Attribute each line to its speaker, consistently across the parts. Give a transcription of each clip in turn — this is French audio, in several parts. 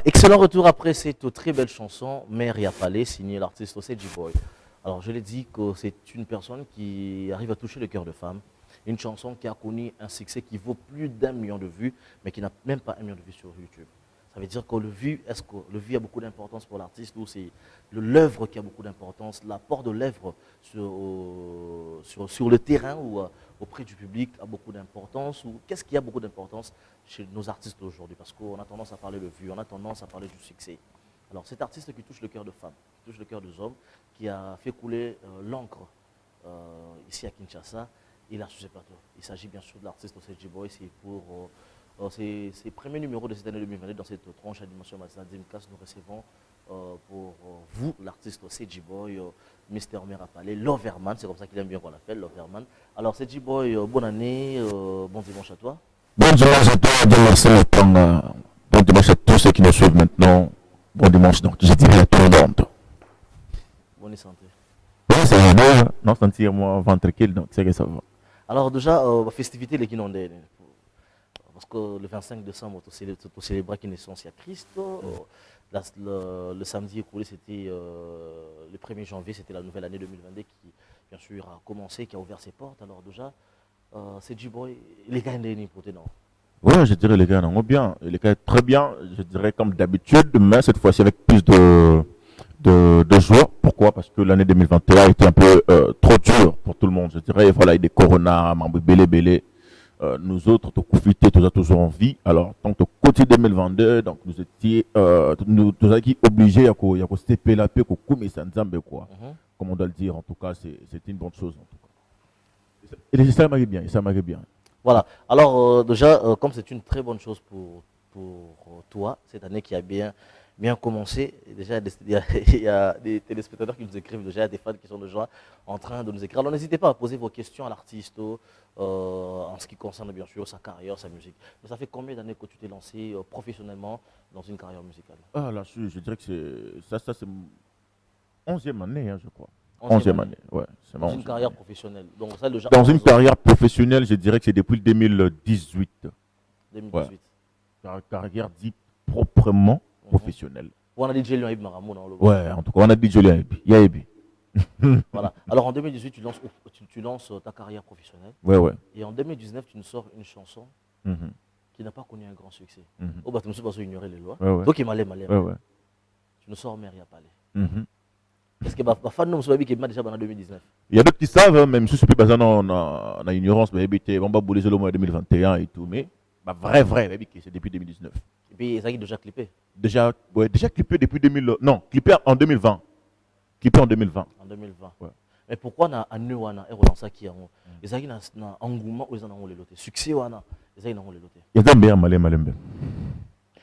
Speaker 1: Voilà, excellent retour après cette très belle chanson, Mère Yapalé, signée l'artiste Seji Boy. Alors, je l'ai dit que c'est une personne qui arrive à toucher le cœur de femme. Une chanson qui a connu un succès qui vaut plus d'1 million de vues, mais qui n'a même pas 1 million de vues sur YouTube. Ça veut dire que est-ce que le vues a beaucoup d'importance pour l'artiste ou c'est l'œuvre qui a beaucoup d'importance, l'apport de l'œuvre sur le terrain ou auprès du public a beaucoup d'importance ou qu'est-ce qui a beaucoup d'importance chez nos artistes aujourd'hui? Parce qu'on a tendance à parler de vues, on a tendance à parler du succès. Alors cet artiste qui touche le cœur de femmes, qui touche le cœur des hommes, qui a fait couler l'encre ici à Kinshasa, il a sur ses plateaux. Il s'agit bien sûr de l'artiste Seji Boy, c'est pour ces premiers numéros de cette année 2022 dans cette tranche animation matinale d'Imcas, nous recevons pour vous l'artiste Seji Boy, Mr. Merapalé, Loverman, c'est comme ça qu'il aime bien qu'on l'appelle, Loverman. Alors Seji Boy, bonne année, bon dimanche à toi.
Speaker 2: Bon dimanche à toi, Dieu merci le temps. Bon dimanche à tous ceux qui nous suivent maintenant. Bon dimanche, donc je dirais à tout le monde.
Speaker 1: Bonne santé.
Speaker 2: Oui, ça va bien. Non, sentir moi ventre tranquille, donc c'est que ça va.
Speaker 1: Alors déjà, festivité les Kinondé, parce que le 25 décembre, tu célébrais la naissance à Christ. Le samedi écoulé, c'était le 1er janvier, c'était la nouvelle année 2022 qui, bien sûr, a commencé, qui a ouvert ses portes. Alors déjà, Seji Boy, les gars, ils sont non.
Speaker 2: Ouais, je dirais les gars, non, bien. Les gars, très bien. Je dirais comme d'habitude, mais cette fois-ci avec plus de joie. Pourquoi? Parce que l'année 2021 a été un peu trop dure pour tout le monde. Je dirais, voilà, il y a des corona, belé, belé. Nous autres, tu profiter, tu as toujours envie. Alors, tant que côté 2022, donc nous étions, nous étions obligés à se taper la paix, quoi. Comme on doit le dire, en tout cas, c'est une bonne chose. En tout cas. Et ça m'arrive bien, ça m'arrive bien.
Speaker 1: Voilà. Alors, déjà, comme c'est une très bonne chose pour toi, cette année qui a bien commencé, déjà, il y a des téléspectateurs qui nous écrivent, déjà, des fans qui sont déjà en train de nous écrire. Alors, n'hésitez pas à poser vos questions à l'artiste en ce qui concerne, bien sûr, sa carrière, sa musique. Mais ça fait combien d'années que tu t'es lancé professionnellement dans une carrière musicale?
Speaker 2: Ah, là, je dirais que c'est 11e année, hein, je crois.
Speaker 1: 11e
Speaker 2: année, ouais.
Speaker 1: Dans une carrière professionnelle. Donc, ça, déjà,
Speaker 2: dans une carrière professionnelle, je dirais que c'est depuis 2018.
Speaker 1: 2018.
Speaker 2: Ouais. Carrière dite proprement professionnelle.
Speaker 1: On a dit Jelly Aïb Maramou dans le.
Speaker 2: Ouais, en tout cas, on a dit Jelly Aïb.
Speaker 1: Voilà. Alors en 2018, tu lances ta carrière professionnelle.
Speaker 2: Ouais, ouais.
Speaker 1: Et en 2019, tu nous sors une chanson qui n'a pas connu un grand succès. Oh, bah, tu ne suis pas ignorer les lois.
Speaker 2: Ouais, ouais.
Speaker 1: Donc, il m'a l'air.
Speaker 2: Ouais, ouais.
Speaker 1: Tu nous sors Mère Yapalé. Est-ce que ma fan nous soit qui m'a déjà en 2019?
Speaker 2: Il y a d'autres qui savent, même si c'est pas on a ignorance, mais on va bouler le mois 2021 et tout, mais bah, vrai, c'est depuis 2019.
Speaker 1: Et puis, ça a déjà clippé.
Speaker 2: Déjà clippé depuis 2000. Non, clippé en 2020. Clippé en 2020.
Speaker 1: En 2020.
Speaker 2: Ouais.
Speaker 1: Mais pourquoi na Anuana et Roland Saki en les amis na engouement ou ils en ont les lotés succès wana les amis ont les lotés.
Speaker 2: Il y a bien malin.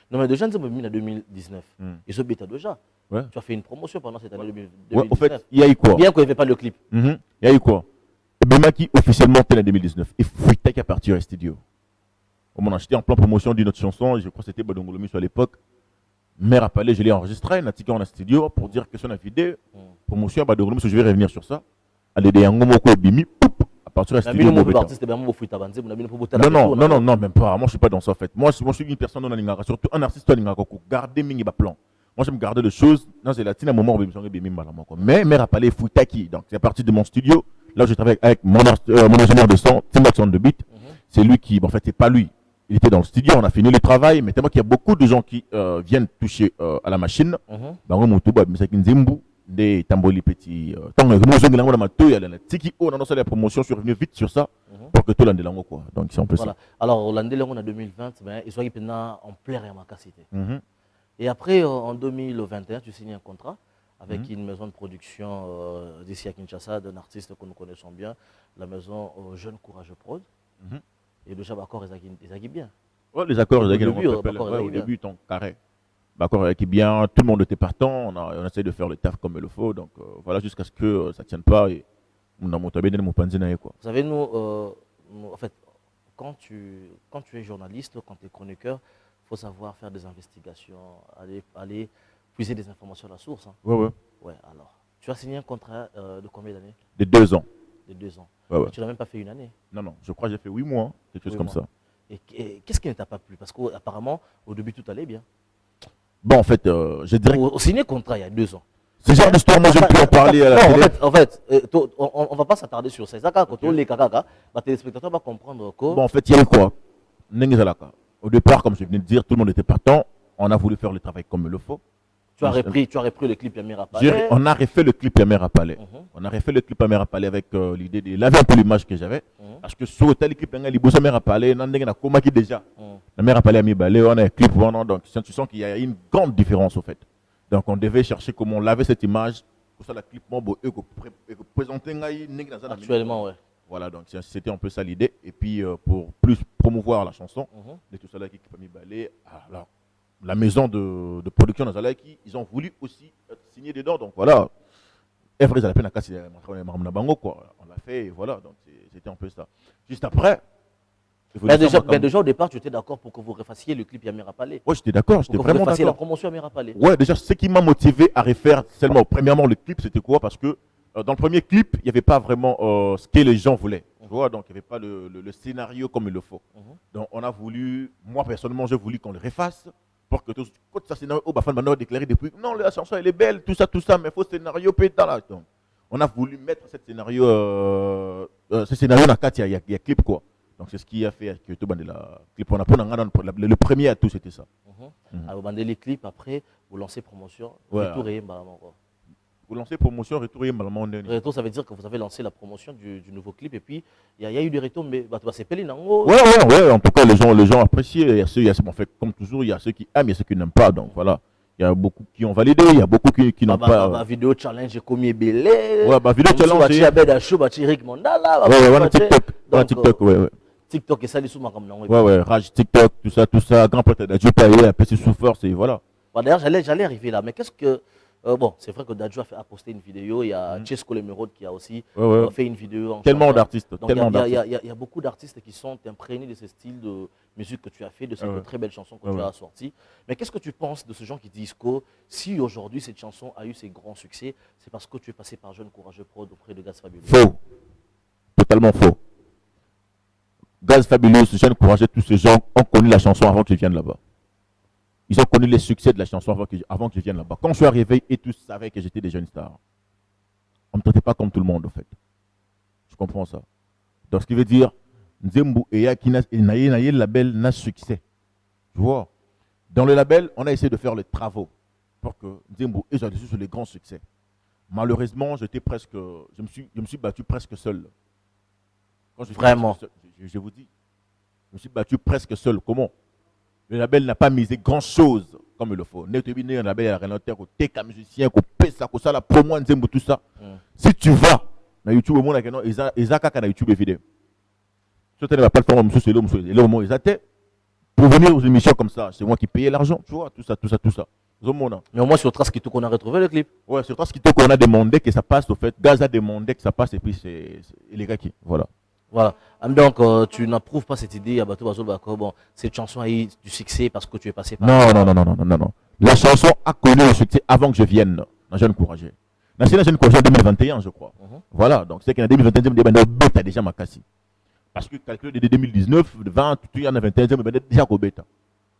Speaker 1: Non mais déjà nous sommes en 2019. Ils sont bêta déjà.
Speaker 2: Ouais.
Speaker 1: Tu as fait une promotion pendant cette année 2019.
Speaker 2: Ouais, au fait, il y a eu quoi?
Speaker 1: Bien qu'il n'y avait pas le clip.
Speaker 2: Il y a eu quoi? Bema qui officiellement était en 2019 et Fouita qui a parti au studio. On a acheté en plein promotion d'une autre chanson, je crois que c'était Badongolomi à l'époque. Mère a parlé, je l'ai enregistré, on a tiqué en studio pour dire que c'est une vidéo. Promotion à Badongolomi, je vais revenir sur ça. Allez, des Angomoko et Bimi, à partir du studio. Non, même pas. Moi, je suis pas dans ça en fait. Moi, je suis une personne non alingara, surtout un artiste alingara, garder mingi ba plan. Moi, j'aime garder les choses. Non, c'est la tine à un moment où je suis mais Mère a parlé Foutaki. Donc, c'est à partir de mon studio. Là, je travaille avec mon ingénieur de son, Timbaxon de beat. C'est lui qui, en fait, c'est pas lui. Il était dans le studio, on a fini le travail, mais tellement qu'il y a beaucoup de gens qui viennent toucher à la machine. Dans le monde, des tamboli petits. Tant que nous avons la promotion, je suis revenu vite sur ça pour que tout le monde quoi. Donc, c'est un peu ça.
Speaker 1: Alors, Hollande, on a 2020, ils sont en plein capacité. Et après, en 2021, tu signes un contrat avec une maison de production d'ici à Kinshasa, d'un artiste que nous connaissons bien, la maison Jeune Courageux Prod. Et déjà, l'accord, ils aguillent bien.
Speaker 2: Ouais, les accords, ils aguillent bien. Au début, ton carré. L'accord est bien, tout le monde était partant, on essaie de faire le taf comme il le faut. Donc voilà, jusqu'à ce que ça ne tienne pas. Et on a monté bien mon panzina.
Speaker 1: Vous savez, nous, en fait, quand tu es journaliste, quand tu es chroniqueur, il faut savoir faire des investigations, aller puiser des informations à la source. Hein. Ouais, alors. Tu as signé un contrat de combien d'années?
Speaker 2: De 2 ans.
Speaker 1: De 2 ans.
Speaker 2: Ouais.
Speaker 1: Tu n'as même pas fait une année?
Speaker 2: Non, je crois que j'ai fait 8 mois, quelque chose comme ça.
Speaker 1: Et qu'est-ce qui ne t'a pas plu? Parce qu'apparemment, au début, tout allait bien.
Speaker 2: Bon, en fait, je dirais.
Speaker 1: Au signé contrat il y a 2 ans.
Speaker 2: Ce genre d'histoire, moi, je peux en parler à la télé.
Speaker 1: En fait, on ne va pas s'attarder sur ça. Quand les kaka, les téléspectateurs vont comprendre que.
Speaker 2: Bon, en fait, il y a eu quoi? Au départ, comme je venais de dire, tout le monde était partant. On a voulu faire le travail comme il le faut.
Speaker 1: Tu as repris le clip Yamira Palais.
Speaker 2: On a refait le clip Yamira Palais. On a refait le clip Yamira Palais avec l'idée de laver un peu l'image que j'avais. Parce que sur tel clip Yamira Palais, on a comment qui déjà. Yamira Palais a mis balai, on a un clip, donc tu sens qu'il y a une grande différence au fait. Donc on devait chercher comment laver cette image pour ça la clip présenter
Speaker 1: actuellement, ouais.
Speaker 2: Voilà, donc c'était un peu ça l'idée. Et puis pour plus promouvoir la chanson, de tout ça là qui a mis balai. Alors la maison de production dans Zalaki, ils ont voulu aussi signer dedans. Donc voilà. Every la peine à casser quoi. On l'a fait, et voilà. Donc c'était un peu ça. Juste après.
Speaker 1: Déjà au départ, tu étais d'accord pour que vous refassiez le clip Yamira Palais.
Speaker 2: Oui, j'étais d'accord. J'étais vraiment d'accord.
Speaker 1: La promotion Yamira Palais.
Speaker 2: Ouais, déjà, ce qui m'a motivé à refaire seulement, premièrement, le clip, c'était quoi? Parce que dans le premier clip, il n'y avait pas vraiment ce que les gens voulaient. Tu vois, donc il n'y avait pas le scénario comme il le faut. Donc on a voulu, moi personnellement, j'ai voulu qu'on le refasse pour que tout ça scénario, maintenant déclaré depuis, non, la chanson elle est belle, tout ça, mais il faut scénario pétant là. Donc, on a voulu mettre ce scénario dans il y a clip quoi. Donc c'est ce qui a fait que tout la clip on a le premier à tout c'était ça.
Speaker 1: Vous bandez les clips après, vous lancez promotion, retour et
Speaker 2: vous lancez promotion, retour et
Speaker 1: retour, ça veut dire que vous avez lancé la promotion du nouveau clip et puis il y a eu des retours, mais c'est pelé nango.
Speaker 2: Ouais, en tout cas les gens appréciaient. En fait, comme toujours, il y a ceux qui aiment, il y a ceux qui n'aiment pas. Donc voilà, il y a beaucoup qui ont validé, il y a beaucoup qui n'ont pas.
Speaker 1: La vidéo challenge comme belé.
Speaker 2: Ouais, vidéo challenge.
Speaker 1: Eric Mondala.
Speaker 2: Ouais, TikTok, ouais.
Speaker 1: TikTok et ça les sous-marins comme
Speaker 2: ouais, rage TikTok, tout ça, grand pote d'Adjo Paye, un petit souffleur, c'est voilà.
Speaker 1: D'ailleurs, j'allais arriver là, mais qu'est-ce que. Bon, c'est vrai que Dadju a posté une vidéo, il y a Chesco Lemerode qui a aussi fait une vidéo.
Speaker 2: Tellement d'artistes.
Speaker 1: Il y a beaucoup d'artistes qui sont imprégnés de ce style de musique que tu as fait, de cette très belle chanson que tu as sortie. Mais qu'est-ce que tu penses de ce gens qui disent que si aujourd'hui cette chanson a eu ses grands succès, c'est parce que tu es passé par Jeune Courageux Prod auprès de Gaz Fabulous?
Speaker 2: Faux. Totalement faux. Gaz Fabulous, Jeune Courageux, tous ces gens ont connu la chanson avant que je vienne là-bas. Ils ont connu les succès de la chanson avant que je vienne là-bas. Quand je suis arrivé, et tous savaient que j'étais des jeunes stars. On ne me traitait pas comme tout le monde, en fait. Je comprends ça. Donc, ce qui veut dire, Nzembo et Yakina et le label n'a succès. Tu vois? Dans le label, on a essayé de faire les travaux pour que Nzembo et j'ai sur les grands succès. Malheureusement, je me suis battu presque seul.
Speaker 1: Vraiment?
Speaker 2: Je vous dis, je me suis battu presque seul. Comment? Le label n'a pas misé grand-chose comme il le faut. Le label a relaté au TK musicien, au PESA, au la promo, tout ça. Si tu vas dans YouTube, au monde, ils ont YouTube vidéo. Si tu as la plateforme, c'est le moment ils étaient. Pour venir aux émissions comme ça, c'est moi qui payais l'argent, tu vois, tout ça.
Speaker 1: Mais au moins sur Traskito qu'on a retrouvé le clip.
Speaker 2: Ouais, sur Traskito qu'on a demandé que ça passe, au fait. Gaz a demandé que ça passe et puis c'est les gars qui. Voilà.
Speaker 1: Voilà. Donc, tu n'approuves pas cette idée à Bato Bazol Bako. Bon, cette chanson a eu du succès parce que tu es passé par.
Speaker 2: Non. La chanson a connu le succès avant que je vienne dans Jeune Courageux. Dans Jeune Courageux en 2021, je crois. Voilà. Donc, c'est qu'en 2021, je déjà ma casse. Parce que calcul de 2019, 20, il y en a 21, je déjà au bêta.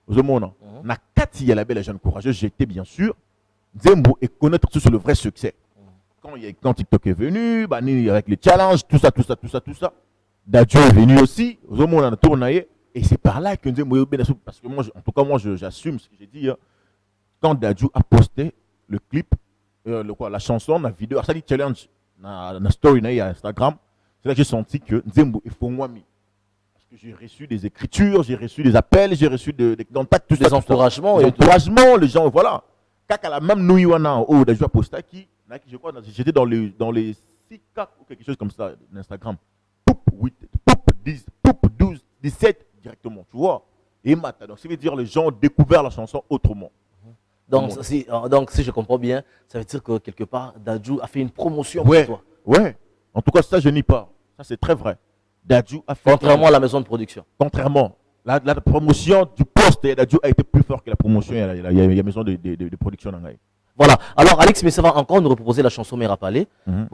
Speaker 2: Au monde, na Kati, il y a la belle Jeune Courageux, j'étais bien sûr. Zembo et connaître sur le vrai succès. Quand TikTok est venu, avec les challenges, tout ça. Dadju est venu aussi, on a tourné, et c'est par là que nous parce que moi, en tout cas, moi, j'assume ce que j'ai dit. Hein. Quand Dadju a posté le clip, la chanson, la vidéo, ça dit challenge, la story na Instagram, c'est là que j'ai senti que Nzembo il faut moi. Parce que j'ai reçu des écritures, j'ai reçu des appels, j'ai reçu des contacts,
Speaker 1: des encouragements.
Speaker 2: Des encouragements, les gens, voilà. Quand la même nous, Dadju a posté qui, je crois, j'étais dans les 6 cas ou quelque chose comme ça, d'Instagram. 8, 10, 12, 17 directement, tu vois. Et Mata, donc ça veut dire les gens ont découvert la chanson autrement.
Speaker 1: Donc si je comprends bien, ça veut dire que quelque part, Dadju a fait une promotion pour toi.
Speaker 2: Ouais, en tout cas ça je nie pas. Ça c'est très vrai. Dadju a fait.
Speaker 1: Contrairement à la maison de production.
Speaker 2: Contrairement. La promotion du poste Dadju a été plus forte que la promotion il y a la maison de production.
Speaker 1: Voilà. Alors, Alex Messa va encore nous reproposer la chanson Mera Palais. Et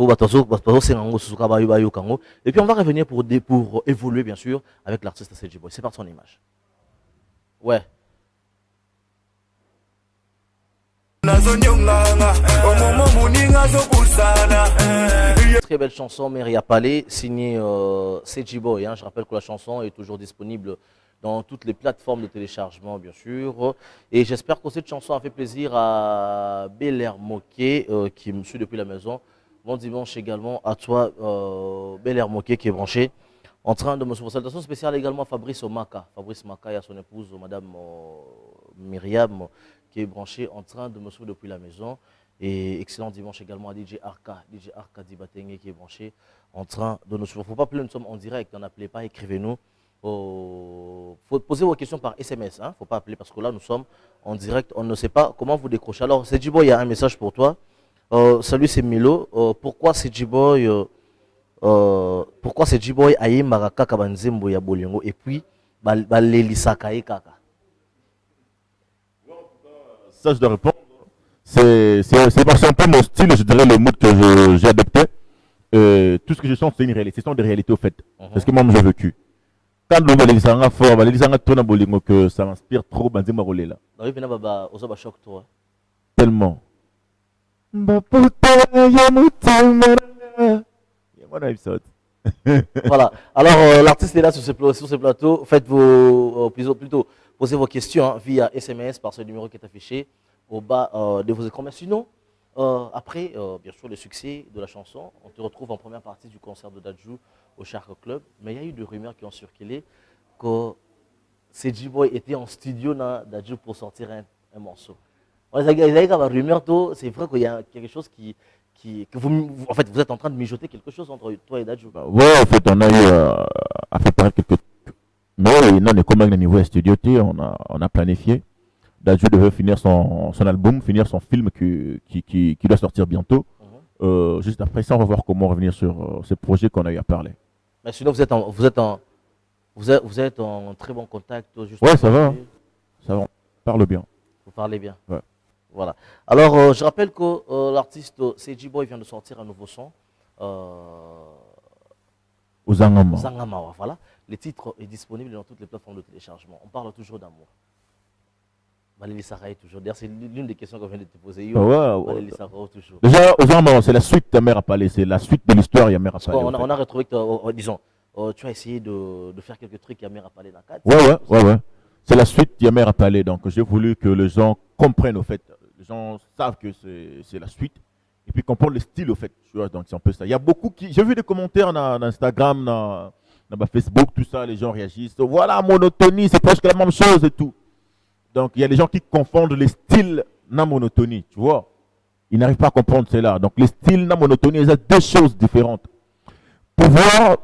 Speaker 1: puis, on va revenir pour évoluer, bien sûr, avec l'artiste Seji Boy. C'est par son image. Ouais. Très belle chanson, Mary Apalé, signée CG Boy. Hein. Je rappelle que la chanson est toujours disponible dans toutes les plateformes de téléchargement, bien sûr. Et j'espère que cette chanson a fait plaisir à Belair Moquet, qui me suit depuis la maison. Bon dimanche également à toi, Belair Moquet, qui est branché. En train de me souvenir. Salutation spéciale également à Fabrice Omaka. Fabrice Omaka et à son épouse, Madame Myriam, qui est branchée en train de me suivre depuis la maison. Et excellent dimanche également à DJ Arca Dibatenge qui est branché en train de nous suivre. Il ne faut pas appeler, nous sommes en direct, n'appelez pas, écrivez-nous. Il faut poser vos questions par SMS, il ne faut pas appeler parce que là nous sommes en direct, on ne sait pas comment vous décrocher. Alors c'est Djibo, il y a un message pour toi. Salut, c'est Milo. Pourquoi c'est Djibo aye maraka kabanzembo ya bolingo et puis balelisaka ye kaka?
Speaker 2: Ça je dois répondre. C'est un peu mon style, je dirais le mood que j'ai adopté. Tout ce que je chante, c'est une réalité. Ce sont des réalités au fait. C'est ce que moi j'ai vécu. Quand le Balelisanga fort, Balelisanga tourne à Bolingo, que ça m'inspire trop, Banzema Rolé là. Tellement.
Speaker 1: Voilà. Alors, l'artiste est là sur ce plateau. Faites plutôt posez vos questions hein, via SMS par ce numéro qui est affiché au bas de vos écrans. Mais sinon, après, bien sûr, le succès de la chanson, on te retrouve en première partie du concert de Dadju au Shark Club. Mais il y a eu des rumeurs qui ont circulé que CG Boy était en studio dans Dadju pour sortir un morceau. C'est vrai qu'il y a quelque chose que en fait, vous êtes en train de mijoter quelque chose entre toi et Dadju.
Speaker 2: Ouais, en fait, on a eu à faire paraître quelques trucs. Mais non, comme au niveau studio, on a planifié. Dadju devait finir son album, finir son film qui doit sortir bientôt. Juste après ça, on va voir comment revenir sur ce projet qu'on a eu à parler.
Speaker 1: Mais sinon, vous êtes en très bon contact.
Speaker 2: Ouais, ça va. Ça va. On parle bien.
Speaker 1: Vous parlez bien.
Speaker 2: Ouais.
Speaker 1: Voilà. Alors, je rappelle que l'artiste CG Boy vient de sortir un nouveau son.
Speaker 2: Ozangama.
Speaker 1: Ozangama, voilà. Le titre est disponible dans toutes les plateformes de téléchargement. On parle toujours d'amour. Valérie Sarraï toujours. D'ailleurs, c'est l'une des questions qu'on vient de te poser. Valérie Sarraï toujours.
Speaker 2: Déjà, Ozangama, c'est la suite de Mère Apalé. C'est la suite de l'histoire de Mère Apalé.
Speaker 1: On a retrouvé que, disons, tu as essayé de faire quelques trucs à Mère Apalé dans le
Speaker 2: cadre. Ouais. C'est la suite de Mère Apalé. Donc, j'ai voulu que les gens comprennent, au fait. Les gens savent que c'est la suite. Et puis comprendre le style, au fait. Tu vois, donc c'est un peu ça. Il y a beaucoup qui. J'ai vu des commentaires dans Instagram, dans Facebook, tout ça. Les gens réagissent. Voilà, monotonie, c'est presque la même chose et tout. Donc, il y a des gens qui confondent les styles dans monotonie, tu vois. Ils n'arrivent pas à comprendre cela. Donc, les styles dans monotonie, il y a deux choses différentes. Pour voir,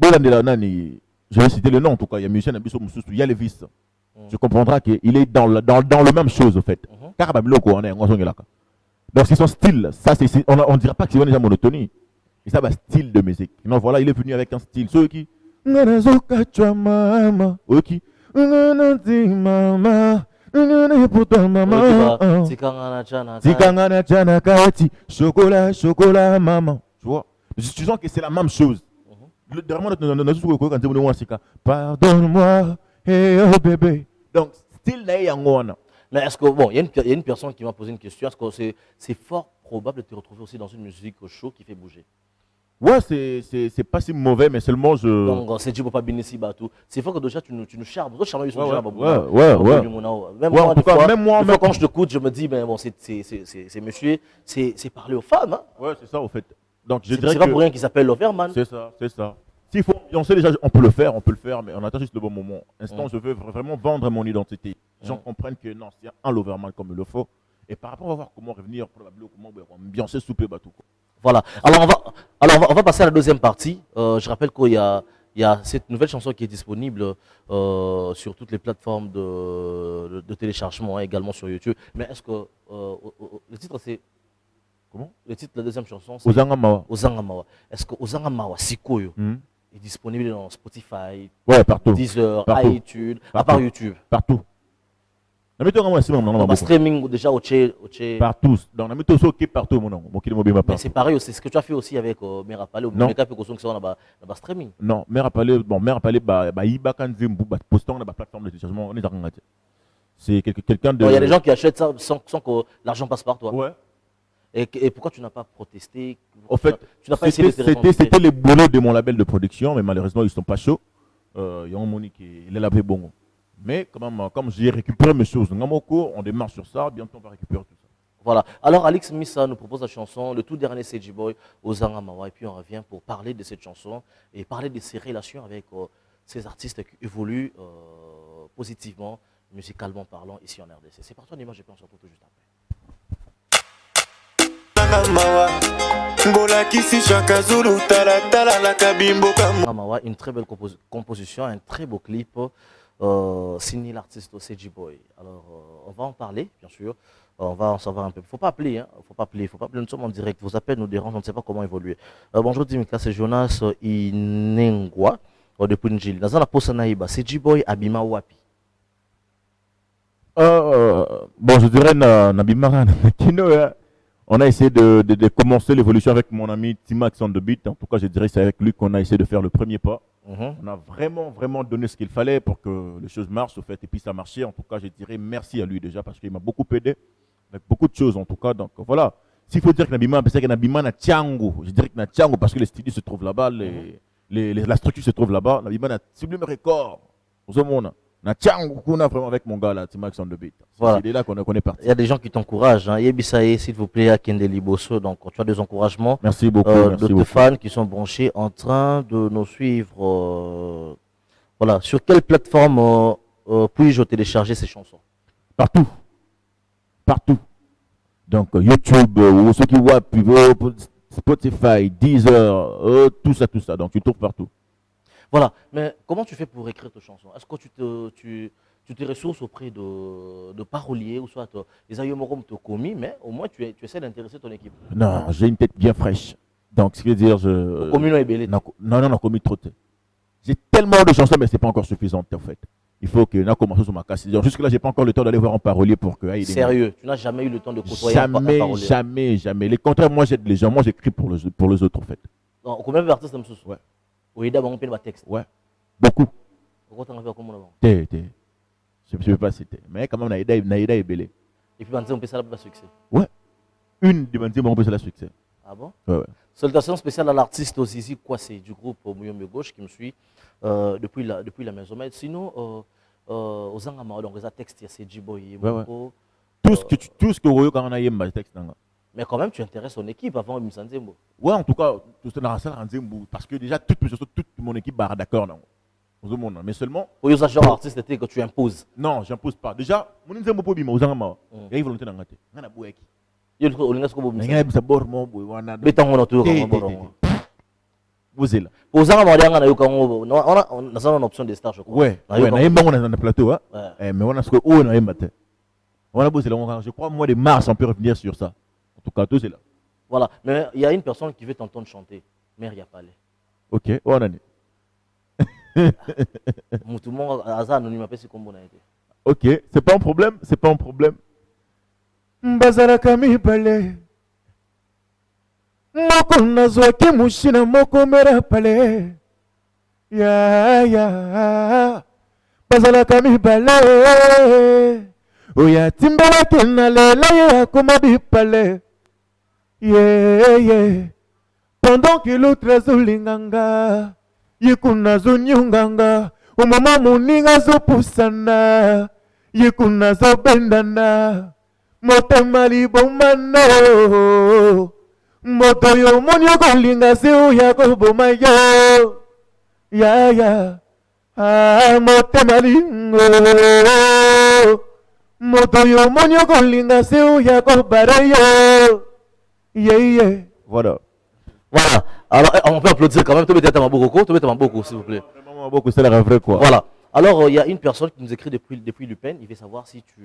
Speaker 2: je vais citer le nom en tout cas, il y a Michel Nabiso Moussou, il y a Levis. Tu comprendras qu'il est dans le même chose, au fait. Donc, c'est son style. Ça, on ne dirait pas que c'est déjà monotonie. Et ça, c'est style de musique. Non, voilà, il est venu avec un style. Ceux qui. Chocolat, maman. Tu vois? Tu sens que c'est la même chose. Pardonne-moi, hey oh bébé. Donc, style Nayangona.
Speaker 1: Mais est-ce que, bon, il y a une personne qui m'a posé une question. Est-ce que c'est fort probable de te retrouver aussi dans une musique show qui fait bouger?
Speaker 2: Ouais, c'est pas si mauvais, mais seulement je.
Speaker 1: Donc, c'est Djibo pas Binessi Batou. C'est fort que déjà tu nous charmes.
Speaker 2: Ouais.
Speaker 1: Même moi, quand je te coûte, je me dis, ben bon, c'est monsieur, c'est parler aux femmes. Hein?
Speaker 2: Ouais, c'est ça, au fait. Donc,
Speaker 1: c'est pas pour rien qu'il s'appelle Loverman.
Speaker 2: C'est ça. S'il faut ambiancer déjà, on peut le faire, mais on attend juste le bon moment. Je veux vraiment vendre mon identité. Les gens comprennent que non, c'est un Loverman comme il le faut. Et par rapport, on va voir comment revenir, probablement, comment ambiancer souper bateau.
Speaker 1: Voilà. Alors on va passer à la deuxième partie. Je rappelle qu'il y a cette nouvelle chanson qui est disponible sur toutes les plateformes de téléchargement, hein, également sur YouTube. Mais est-ce que le titre c'est comment? Le titre de la deuxième chanson c'est Ozangamawa. Est-ce que Ozangamawa Sikoyo est disponible dans Spotify,
Speaker 2: partout,
Speaker 1: Deezer, iTunes, à part YouTube?
Speaker 2: Partout.
Speaker 1: Streaming déjà au
Speaker 2: partout. Donc, partout.
Speaker 1: Mais c'est pareil, c'est ce que tu as fait aussi avec Mère Apalé.
Speaker 2: Non.
Speaker 1: Streaming.
Speaker 2: Non, Mère Apalé, il y a une plateforme de téléchargement. C'est quelqu'un de...
Speaker 1: Il y a des gens qui achètent ça sans que l'argent passe par toi.
Speaker 2: Ouais.
Speaker 1: Et pourquoi tu n'as pas protesté?
Speaker 2: En fait,
Speaker 1: tu n'as pas essayé de te revendiquer?
Speaker 2: c'était les boulots de mon label de production, mais malheureusement, ils ne sont pas chauds. Il y a un moni qui est là bon. Mais quand même, comme j'ai récupéré mes choses, on démarre sur ça, bientôt on va récupérer tout ça.
Speaker 1: Voilà. Alors, Alex Missa nous propose la chanson, le tout dernier CG Boy, Ozanga Mawa. Et puis, on revient pour parler de cette chanson et parler de ses relations avec ces artistes qui évoluent positivement, musicalement parlant, ici en RDC. C'est parti en image, je pense surtout tout juste après. Mawa, une très belle composition, un très beau clip signé l'artiste CG Boy. Alors, on va en parler, bien sûr. On va en savoir un peu. Il ne faut pas appeler, hein. Faut pas appeler. Nous sommes en direct. Vos appels nous dérangent, on ne sait pas comment évoluer. Bonjour Dimika, c'est Jonas Inengwa depuis Njili. Dans la poste naïba, CG Boy Abima Wapi.
Speaker 2: Bon, je dirais Nabimara, on a essayé de commencer l'évolution avec mon ami Timax on the beat. En tout cas, je dirais que c'est avec lui qu'on a essayé de faire le premier pas. On a vraiment donné ce qu'il fallait pour que les choses marchent, au fait, et puis ça marchait. En tout cas, je dirais merci à lui déjà parce qu'il m'a beaucoup aidé avec beaucoup de choses, en tout cas. Donc voilà. S'il faut dire que Nabima, c'est que Nabima na Tiango. Je dirais que na Tiango parce que les studios se trouvent là-bas, la structure se trouve là-bas. Nabima na Sublime Record. Aux hommes, na Tiango, qu'on a vraiment avec mon gars là, Timax on the beat.
Speaker 1: Voilà.
Speaker 2: C'est là qu'on est parti.
Speaker 1: Il y a des gens qui t'encouragent. Hein. Yebisaye, s'il vous plaît, à Kendeli Bosso. Donc, tu as des encouragements.
Speaker 2: Merci beaucoup.
Speaker 1: De tes fans qui sont branchés en train de nous suivre. Voilà. Sur quelle plateforme puis-je télécharger ces chansons?
Speaker 2: Partout. Partout. Donc, YouTube, ou ceux qui voient, Spotify, Deezer, tout ça. Donc, tu trouves partout.
Speaker 1: Voilà. Mais comment tu fais pour écrire tes chansons? Est-ce que tu te ressources auprès de paroliers ou soit les ayomorom te commis, mais au moins tu essaies d'intéresser ton équipe?
Speaker 2: Non, j'ai une tête bien fraîche. Donc, ce qui veut dire,
Speaker 1: Commis est belé.
Speaker 2: Non, commis trop. J'ai tellement de chansons, mais ce n'est pas encore suffisant, en fait. Il faut que nous commençons sur ma casse. Jusque-là, je n'ai pas encore le temps d'aller voir un parolier pour que.
Speaker 1: Sérieux, tu n'as jamais eu le temps de côtoyer un parolier?
Speaker 2: Jamais. Les contraires, moi, j'aide les gens. Moi, j'écris pour les autres, en fait.
Speaker 1: Donc, combien d'artistes comme ça?
Speaker 2: Ouais.
Speaker 1: Oui, d'abord, on peut le texte.
Speaker 2: Ouais. Beaucoup.
Speaker 1: Pourquoi tu en as fait comme on
Speaker 2: Je ne sais pas citer. Mais quand même, Naïda est belé.
Speaker 1: Et puis, on peut ça la succès.
Speaker 2: Ouais. Une de Banzé, on peut ça la succès.
Speaker 1: Ah bon?
Speaker 2: Ouais.
Speaker 1: Salutations spéciales à l'artiste Ozizi Kwasi du groupe Mouyombe Gauche qui me suit depuis la maison. Mais sinon, aux Angama, donc les textes, il y a CG Boy.
Speaker 2: Tout ce que vous avez dans le texte.
Speaker 1: Mais quand même, tu intéresses ton équipe avant Msanzembo.
Speaker 2: Ouais, en tout cas, tout ça dans parce que déjà, toute mon équipe est d'accord. Mais seulement.
Speaker 1: Pour les agents artistes que tu imposes.
Speaker 2: Non, je n'impose pas. Déjà, mon Nzembo Pobi, aux Angama, il y a une volonté d'engager. Il y a un boueki.
Speaker 1: Il y a une Aux Angama, on a une option de star, je crois.
Speaker 2: Ouais, on a un plateau. Mais on a ce qu'on a aimé. Je crois, moi, des mars, on peut revenir sur ça. En tout cas, tout c'est là.
Speaker 1: Voilà, mais il y a une personne qui veut t'entendre chanter, mais il n'y a pas l'air.
Speaker 2: Ok, on a dit.
Speaker 1: Tout le monde a anonyme, c'est comme on a été.
Speaker 2: Ok, c'est pas un problème. Mbazalaka mibale moko nazwaki mushina moko mera pale ya bazalaka mibale oya timbelaki na lela ye akoma bipale ye pendant que l'autre azolinganga ye kuna azonyonganga omama moninga azopusana ye kuna azobendana motema libomano moto yo moni okolinga se oya koboma yo ya motema lingo moto yo moni okolinga se oya kobara yo voilà.
Speaker 1: Alors on peut applaudir quand même. Tu peux beaucoup s'il vous plaît.
Speaker 2: Beaucoup, c'est la vraie quoi.
Speaker 1: Voilà. Alors il y a une personne qui nous écrit depuis Lupin. Il veut savoir si tu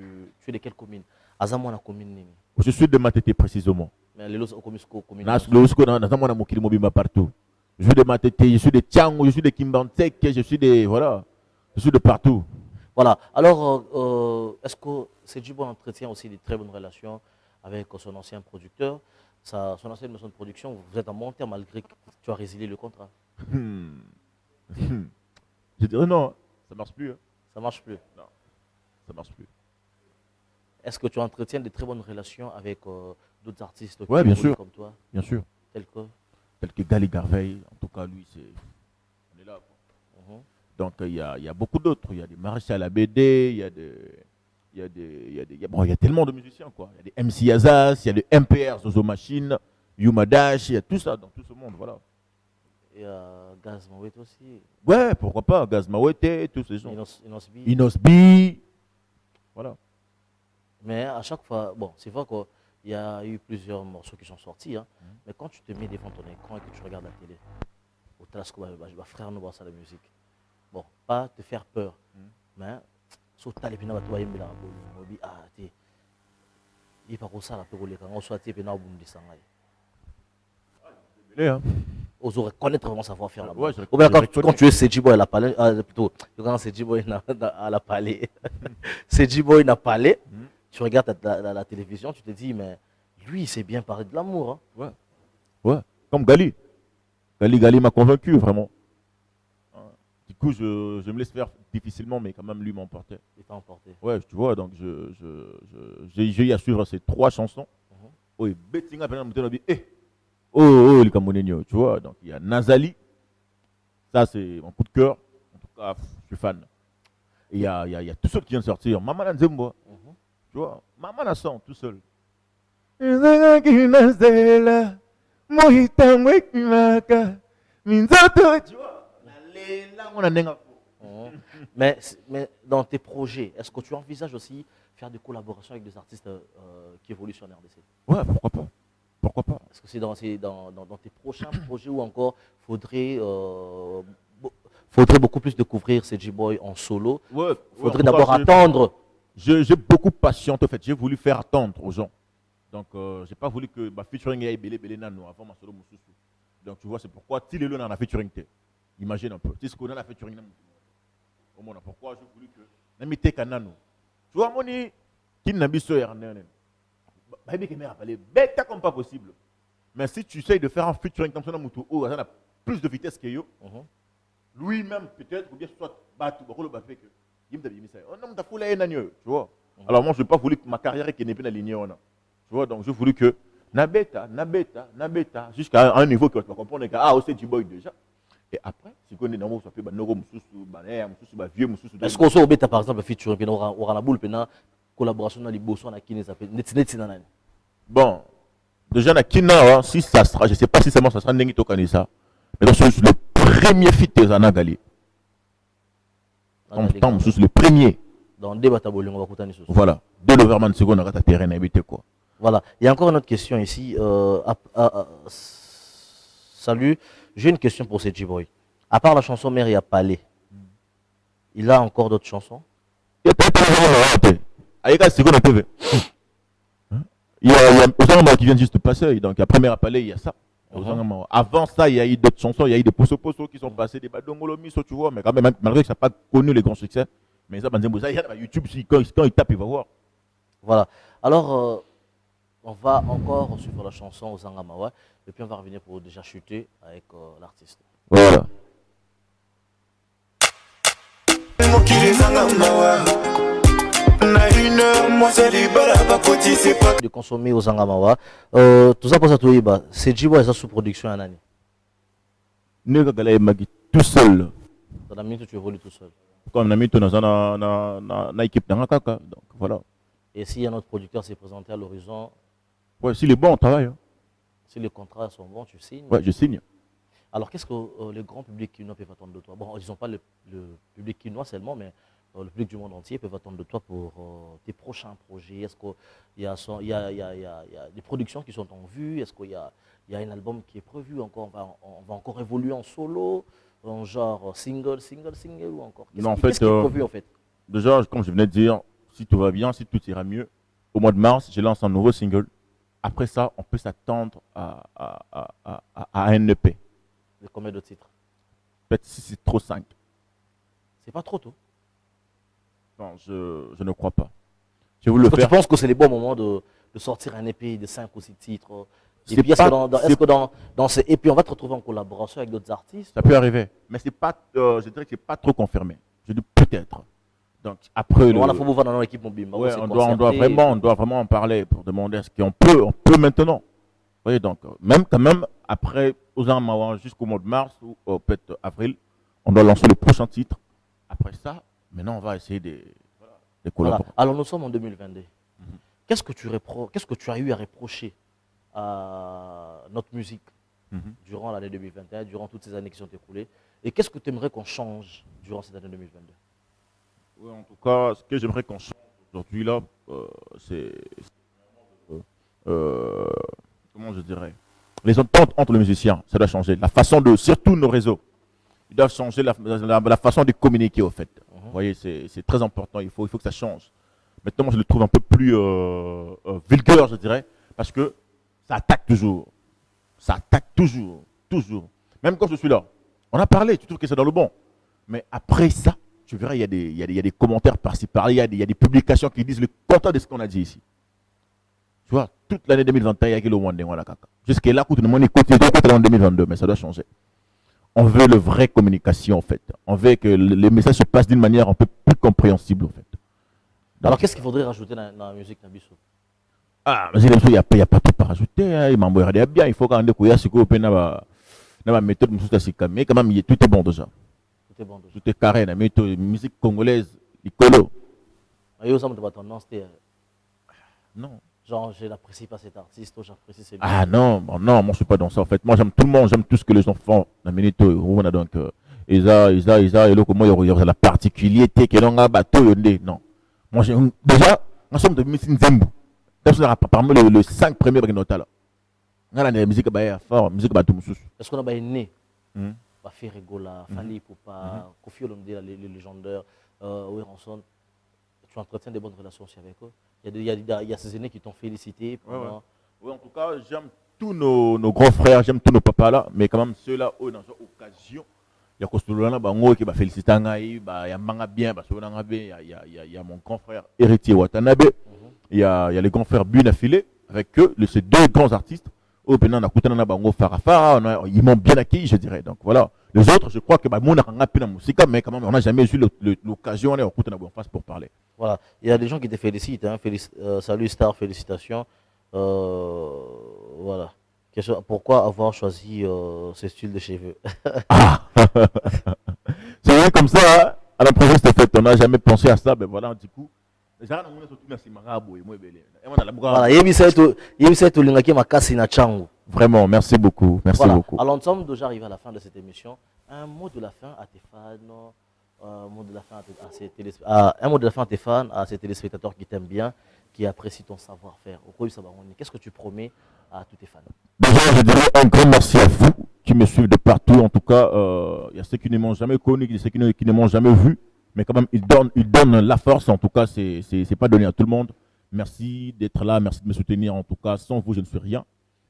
Speaker 1: es de quelle commune. Azamwana commune.
Speaker 2: Je suis de Matete précisément.
Speaker 1: Mais les autres communes.
Speaker 2: Partout. Je suis de Matete, je suis de Tiango, je suis de Kimbantek, je suis de partout.
Speaker 1: Voilà. Alors, est-ce que Sedjibo entretient aussi de très bonnes relations avec son ancien producteur, son ancienne maison de production? Vous êtes en bon terme malgré que tu as résilié le contrat.
Speaker 2: Je dirais non, ça marche plus. Hein.
Speaker 1: Ça marche plus.
Speaker 2: Non, ça marche plus.
Speaker 1: Est-ce que tu entretiens de très bonnes relations avec d'autres artistes qui
Speaker 2: Ouais, bien
Speaker 1: évoluent
Speaker 2: sûr.
Speaker 1: comme toi,
Speaker 2: Bien sûr.
Speaker 1: tels que
Speaker 2: Tel que Gali Garveil, en tout cas, lui, c'est. On est là, quoi.
Speaker 1: Mhm.
Speaker 2: Donc, il y a beaucoup d'autres. Il y a des Maréchal ABD, il y a des. Il y a des. Bon, il y a tellement de musiciens, quoi. Il y a des MC Azaz, il y a des MPR, Zozo Machine, Yuma Dash, il y a tout ça dans tout ce monde, voilà.
Speaker 1: Et Gaz Mawet aussi,
Speaker 2: Ouais, pourquoi pas, Gaz Mawete, tous ces gens.
Speaker 1: Inos B.
Speaker 2: Inos B, voilà.
Speaker 1: Mais à chaque fois, bon, c'est vrai qu'il y a eu plusieurs morceaux qui sont sortis, hein, mais quand tu te mets devant ton écran et que tu regardes la télé, au Talasco, frère, nous voir ça la musique. Bon, pas te faire peur, mais sauf que tu as toi, il ah, il faut ça la peur, quand on soit tu es
Speaker 2: Hein.
Speaker 1: Os reconnaître vraiment savoir faire là-bas.
Speaker 2: Ouais,
Speaker 1: Ou bien quand tu es Seji Boy à la palais, plutôt, quand Seji Boy à la palais, Seji Boy n'a palais, tu regardes la télévision, tu te dis, mais lui, il sait bien parler de l'amour. Hein.
Speaker 2: Ouais. Ouais. Comme Gali. Gali m'a convaincu, vraiment. Du coup, je me laisse faire difficilement, mais quand même, lui m'emportait.
Speaker 1: Il t'a emporté.
Speaker 2: Ouais, tu vois, donc j'ai eu à suivre ces 3 chansons. Oui, Bettinga, par exemple, les Camerounais, tu vois. Donc, il y a Nazali. Ça, c'est mon coup de cœur. En tout cas, je suis fan. Et il y a tous ceux qui viennent de sortir. Maman Nzembo. Tu vois, Maman Nassan, tout seul. Tu vois,
Speaker 1: Mais dans tes projets, est-ce que tu envisages aussi faire des collaborations avec des artistes qui évoluent sur RDC?
Speaker 2: Ouais, pourquoi pas. Pourquoi pas.
Speaker 1: Est-ce que c'est dans tes prochains projets ou encore faudrait beaucoup plus découvrir ces J-Boy en solo?
Speaker 2: Ouais,
Speaker 1: faudrait d'abord attendre.
Speaker 2: J'ai beaucoup patienté, en fait. J'ai voulu faire attendre aux gens. Donc, je n'ai pas voulu que ma featuring ait belé nano avant ma solo Moussoussou. Donc, tu vois, c'est pourquoi Tilelo dans la featuring. Imagine un peu. Tu sais ce qu'on a la featuring. Au monde, pourquoi j'ai voulu que. N'imité Kanano. Tu vois, moni, qui n'a pas besoin de bête comme pas possible. Mais si tu essayes de faire un featuring comme ça, ça a plus de vitesse que yo. Lui-même, peut-être, ou bien soit battu, tu vois. Alors moi, je n'ai pas voulu que ma carrière n'ait pas aligné. Tu vois, donc j'ai voulu que Nabeta, jusqu'à un niveau que tu vas comprendre que c'est J-Boy déjà. Et après, si on est dans le monde, ça fait vieux,
Speaker 1: est-ce qu'on s'est par exemple featuring, puis on aura la boule, puis collaboration dans les bossons, on a qui
Speaker 2: bon, déjà, na Kina, si ça sera, je ne sais pas si ça sera Nengi Tokanisa, mais donc c'est le premier feat de Zana Gali. C'est le premier.
Speaker 1: Dans le débat, on va écouter.
Speaker 2: Voilà. Dès l'overman second, on a terrain à éviter quoi.
Speaker 1: Voilà. Il y a encore une autre question ici. Salut, j'ai une question pour ces J-Boy. À part la chanson Mère et à Palais, il a encore d'autres chansons?
Speaker 2: Il y a Osangama qui vient juste de passer, donc la première à Palais, il y a ça. Avant ça, il y a eu d'autres chansons, il y a eu des Poso qui sont passés, des Badongolo Miso, tu vois, mais quand même, malgré que ça n'a pas connu les grands succès, mais ça, il y a YouTube, quand il tape, il va voir.
Speaker 1: Voilà. Alors, on va encore suivre la chanson Osangama, et puis on va revenir pour déjà chuter avec l'artiste.
Speaker 2: Voilà.
Speaker 1: De consommer aux Angamawa. Tout ça pour ça, c'est J-Boy et sa sous-production à Nani.
Speaker 2: Tout seul.
Speaker 1: Dans la minute, tu évolues tout seul.
Speaker 2: Comme on a mis dans l'équipe dans donc voilà.
Speaker 1: Et si un autre producteur s'est présenté à l'horizon,
Speaker 2: ouais, si les bons, on travaille. Hein.
Speaker 1: Si les contrats sont bons, tu signes.
Speaker 2: Ouais, je signe.
Speaker 1: Alors, qu'est-ce que le grand public quinois peut attendre de toi? Bon, disons pas le public quinois seulement, mais le public du monde entier peut attendre de toi pour tes prochains projets. Est-ce qu'il y a des productions qui sont en vue? Est-ce qu'il y a un album qui est prévu encore? On va encore évoluer en solo, en genre single ou encore? Qu'est-ce qui est prévu en fait?
Speaker 2: Déjà, comme je venais de dire, si tout va bien, si tout ira mieux, au mois de mars, je lance un nouveau single. Après ça, on peut s'attendre à un EP.
Speaker 1: De combien de titres?
Speaker 2: Peut-être si c'est trop 5.
Speaker 1: C'est pas trop tôt?
Speaker 2: Non, je ne crois pas. Je voulais
Speaker 1: tu penses que c'est le bon moment de sortir un EP de 5 ou 6 titres? Et puis, est-ce que dans ces EP, on va te retrouver en collaboration avec d'autres artistes?
Speaker 2: Ça peut arriver. Mais c'est pas, je dirais que ce n'est pas trop confirmé. Je dis peut-être. Donc après
Speaker 1: On a fait dans l'équipe Mobimba.
Speaker 2: ouais, on doit vraiment en parler pour demander est-ce qu'on peut, maintenant. Vous voyez, donc même quand même après aux Mawa jusqu'au mois de mars ou peut-être avril, on doit lancer le prochain titre. Après ça, maintenant on va essayer de collaborer.
Speaker 1: Voilà. Alors nous sommes en 2022. Qu'est-ce que tu as eu à reprocher à notre musique durant l'année 2021, durant toutes ces années qui sont écoulées? Et qu'est-ce que tu aimerais qu'on change durant cette année 2022?
Speaker 2: Oui, en tout cas, ce que j'aimerais qu'on change aujourd'hui là, c'est comment je dirais, les ententes entre les musiciens, ça doit changer. La façon de, surtout nos réseaux, ils doivent changer la façon de communiquer au fait. Vous voyez, c'est très important, il faut que ça change. Maintenant, moi, je le trouve un peu plus vulgaire, je dirais, parce que ça attaque toujours. Ça attaque toujours, toujours. Même quand je suis là, on a parlé, tu trouves que c'est dans le bon. Mais après ça, tu verras, il y a des commentaires par-ci, par-là, il y a des publications qui disent le contraire de ce qu'on a dit ici. Tu vois, toute l'année 2021, il y a le Wandé, voilà, caca. Jusqu'à là, on écoute en 2022, mais ça doit changer. On veut le vrai communication, en fait. On veut que les messages se passent d'une manière un peu plus compréhensible, en fait. Donc,
Speaker 1: alors, qu'est-ce qu'il faudrait rajouter dans la musique Nabiso?
Speaker 2: Ah, mais il n'y a pas tout à rajouter. Hein. Il bien. Il faut qu'on ait une méthode, mais quand même, tout est bon déjà. Tout est carré. La musique congolaise, l'écolo. Non.
Speaker 1: Genre, je n'apprécie pas cet artiste, j'apprécie ces musiques.
Speaker 2: Ah non, bon, non, moi je suis pas dans ça en fait. Moi j'aime tout le monde, j'aime tout ce que les enfants, la minute, on a donc, Isa, et là, comment il y a la particularité que l'on a bateau, non. Moi j'ai déjà, nous sommes de Missing Zembo. Parmi les 5 premiers Bagnota là. On a la musique fort, musique Batumoussous.
Speaker 1: Est-ce qu'on a né Bafé Regola, Fali Poupa, Kofi Olomide, les légendaires, Ranson, tu entretiens des bonnes relations aussi avec eux? Il y a ces aînés qui t'ont félicité.
Speaker 2: Oui, en tout cas, j'aime tous nos grands frères, j'aime tous nos papas là, mais quand même ceux-là, dans une occasion, il y a Kostolana, qui m'a félicité, il y a Manga bien, il y a mon grand frère héritier Watanabe, il y a les grands frères Bunafile, avec eux, ces 2 grands artistes. Ils m'ont bien accueilli, je dirais. Donc voilà. Les autres, je crois que mon musique, mais quand même, on n'a jamais eu l'occasion d'aller en face pour parler.
Speaker 1: Voilà. Il y a des gens qui te félicitent. Hein. Salut Star, félicitations. Voilà. Pourquoi avoir choisi ce style de cheveux?
Speaker 2: C'est vrai comme ça, hein? À la première c'était fait, on n'a jamais pensé à ça, mais voilà, du coup. Vraiment, merci beaucoup. Merci beaucoup.
Speaker 1: Alors, nous sommes déjà arrivés à la fin de cette émission. Un mot de la fin à tes fans, un mot de la fin à tes fans, à ces téléspectateurs qui t'aiment bien, qui apprécient ton savoir-faire. Qu'est-ce que tu promets à tous tes fans?
Speaker 2: Déjà, je dirais un grand merci à vous qui me suivent de partout. En tout cas, il y a ceux qui ne m'ont jamais connu, ceux qui ne m'ont jamais vu. Mais quand même, ils donnent la force. En tout cas, c'est pas donné à tout le monde. Merci d'être là, merci de me soutenir. En tout cas, sans vous, je ne suis rien.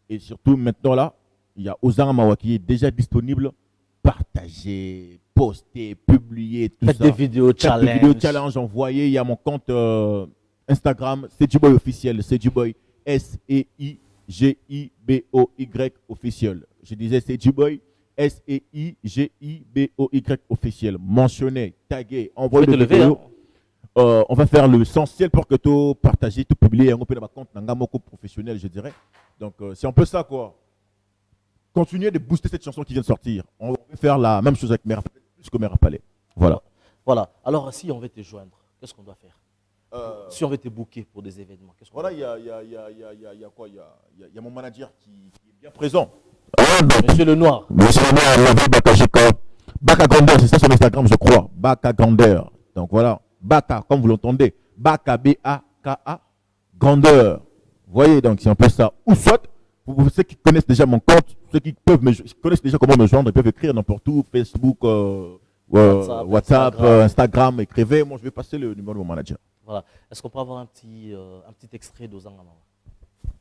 Speaker 2: Et surtout, maintenant là, il y a Ozan Mawa qui est déjà disponible. Partagez, postez, publiez, tout
Speaker 1: Faites
Speaker 2: ça.
Speaker 1: Faites des vidéos challenge.
Speaker 2: Envoyez. Il y a mon compte Instagram, Seijiboy officiel. Seijiboy, Seijiboy officiel. Je disais Seijiboy. Seijiboy officiel. Mentionné, tagué, envoyé le vidéo. On va faire l'essentiel pour que tu partages, tout publier, on peut avoir compte Nangamoko professionnel, je dirais. Donc c'est un peu ça quoi. Continuez de booster cette chanson qui vient de sortir. On va faire la même chose avec Mera, plus que Mera Palais. Voilà.
Speaker 1: Voilà. Alors si on veut te joindre, qu'est-ce qu'on doit faire? Si on veut te booker pour des événements, qu'est-ce qu'on doit faire?
Speaker 2: Il y a mon manager qui est bien présent.
Speaker 1: Monsieur Lenoir.
Speaker 2: Monsieur Lenoir, Baka Grandeur, c'est ça son Instagram, je crois. Baka Grandeur. Donc voilà. Baka, comme vous l'entendez. Baka, B-A-K-A, Grandeur. Vous voyez, donc c'est un peu ça. Ou soit, ceux qui connaissent déjà mon compte, ceux qui connaissent déjà comment me joindre, ils peuvent écrire n'importe où, Facebook, WhatsApp, Instagram, écrivez. Moi, je vais passer le numéro de mon manager.
Speaker 1: Voilà. Est-ce qu'on peut avoir un petit extrait d'Ozan Mawa?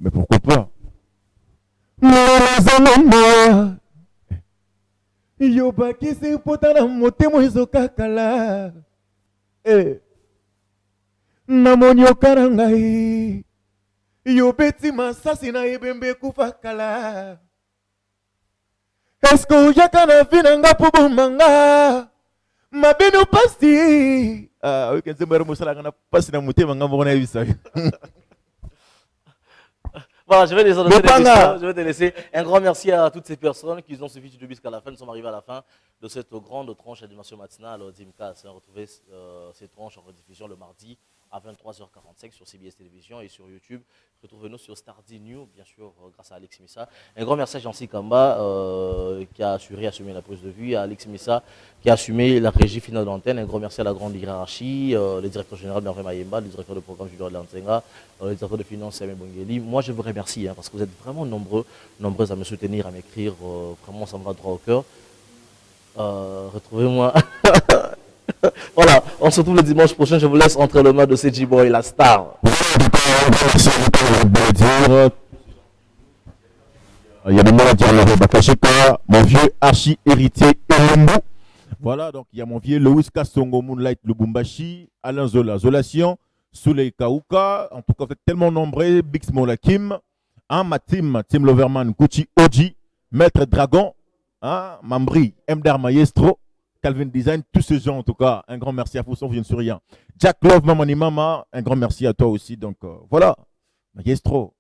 Speaker 2: Mais pourquoi pas? Yobakisi potana motemo ezokakala namoni okana ngai yobeti masasi na ebembe kufakala eske oyaka na vi na nga mpo bomanga Mabeno pasti. Ah, oui, quand c'est moi ça la passe dans mon thème, on a vu ça.
Speaker 1: Voilà, je vais les annoncer des
Speaker 2: Bopanga.
Speaker 1: questions, je vais te laisser. Un grand merci à toutes ces personnes qui ont suivi du jusqu'à la fin. Nous sommes arrivés à la fin de cette grande tranche d'animation matinale. Alors, Dimka, c'est retrouver ces tranches en rediffusion le mardi à 23h45 sur CBS Télévision et sur YouTube. Retrouvez-nous sur Stardy New, bien sûr, grâce à Alex Missa. Un grand merci à Jancy Kamba qui a assumé la prise de vue, à Alex Missa qui a assumé la régie finale de l'antenne. Un grand merci à la grande hiérarchie, le directeur général Mervé Mayemba, le directeur de programme Julien Lantenga, le directeur de finances Samuel Bongeli. Moi, je vous remercie parce que vous êtes vraiment nombreux à me soutenir, à m'écrire. Vraiment, ça me va droit au cœur. Retrouvez-moi. Voilà, on se retrouve le dimanche prochain. Je vous laisse entre les mains de CG Boy, la star.
Speaker 2: Il y a le mot à dire mon vieux archi-héritier Elombo. Voilà, donc il y a mon vieux Louis Kassongo Moonlight Lubumbashi, Alain Zola, Zolation, Souley Kauka, en tout cas, vous êtes tellement nombreux, Bix Molakim, hein, ma team, Tim Loverman, Gucci Oji, Maître Dragon, hein, Mambri, Mdar Maestro, Calvin Design, tous ces gens en tout cas, un grand merci à vous, on vient sur rien. Jack Love, Mamani Mama, un grand merci à toi aussi, donc voilà, Maestro.